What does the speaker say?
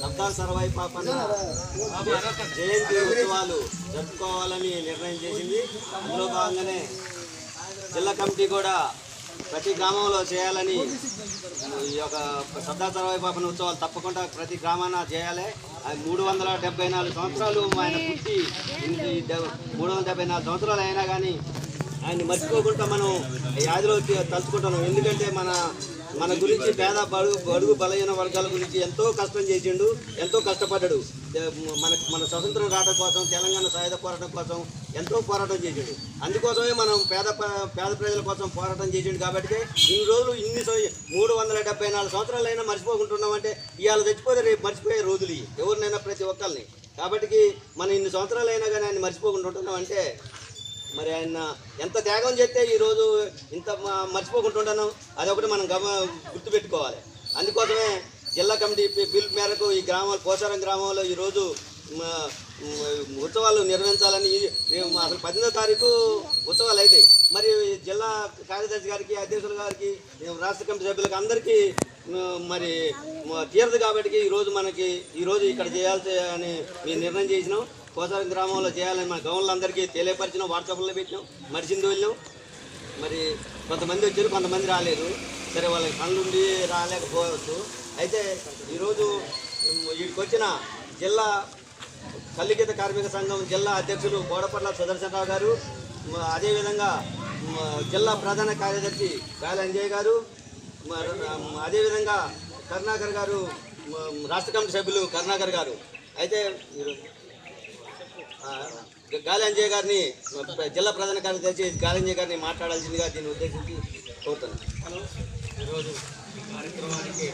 సర్దార్ సర్వాయి పాపన్న జయంతి ఉత్సవాలు జరుపుకోవాలని నిర్ణయం చేసింది. అందులో భాగంగానే జిల్లా కమిటీ కూడా ప్రతి గ్రామంలో చేయాలని ఈ యొక్క సర్దార్ సర్వాయి పాపన్న ఉత్సవాలు తప్పకుండా ప్రతి గ్రామాన చేయాలి. 374 సంవత్సరాలు ఆయన పుట్టి 374 సంవత్సరాలు అయినా కానీ ఆయన్ని మర్చిపోకుండా మనం యాదిలో తలుచుకుంటున్నాం. ఎందుకంటే మన గురించి పేద బడుగు బలహీన వర్గాల గురించి ఎంతో కష్టం చేసిండు, ఎంతో కష్టపడ్డాడు. మన స్వతంత్రం రావడం కోసం, తెలంగాణ సాయుధ పోరాటం కోసం ఎంతో పోరాటం చేసిండు. అందుకోసమే మనం పేద ప్రజల కోసం పోరాటం చేసిండు. కాబట్టి ఇన్ని రోజులు 374 సంవత్సరాలైనా మర్చిపోకుంటున్నామంటే ఇవాళ చచ్చిపోతే రేపు మర్చిపోయే రోజులు ఎవరినైనా ప్రతి ఒక్కరిని. కాబట్టి మనం ఇన్ని సంవత్సరాలైనా కానీ ఆయన మర్చిపోకుండా ఉంటున్నామంటే మరి ఆయన ఎంత త్యాగం చేస్తే ఈరోజు ఇంత మర్చిపోకుంటున్నాను, అదొకటి మనం గుర్తుపెట్టుకోవాలి. అందుకోసమే జిల్లా కమిటీ పిలుపు మేరకు ఈ పోచారం గ్రామంలో ఈరోజు ఉత్సవాలు నిర్వహించాలని అసలు 18వ తారీఖు ఉత్సవాలు అవుతాయి. మరి జిల్లా కార్యదర్శి గారికి, అధ్యక్షుల గారికి, రాష్ట్ర కమిటీ సభ్యులకు అందరికీ మరి తీరదు. కాబట్టి ఈరోజు ఇక్కడ చేయాల్సి అని మేము నిర్ణయం చేసినాం. పోచారం గ్రామంలో చేయాలని మన గవర్నర్లందరికీ తెలియపరిచినాం, వాట్సాప్లో పెట్టినాం, మరిచింది వెళ్ళినాం. మరి కొంతమంది వచ్చారు, కొంతమంది రాలేదు. సరే వాళ్ళకి పనులుండి రాలేకపోవచ్చు. అయితే ఈరోజు వీడికి వచ్చిన జిల్లా కల్లిగీత కార్మిక సంఘం జిల్లా అధ్యక్షులు బోడపట్ల సుదర్శనరావు గారు, అదేవిధంగా జిల్లా ప్రధాన కార్యదర్శి గాలి అంజయ్ గారు, అదేవిధంగా కరుణాకర్ గారు, రాష్ట్ర కమిటీ సభ్యులు కరుణాకర్ గారు. అయితే గాలి అంజయ్ గారిని, జిల్లా ప్రధాన కార్యదర్శి గాలి అంజయ్ గారిని మాట్లాడాల్సిందిగా దీన్ని ఉద్దేశించి కోరుతున్నాను. ఈరోజు కార్యక్రమానికి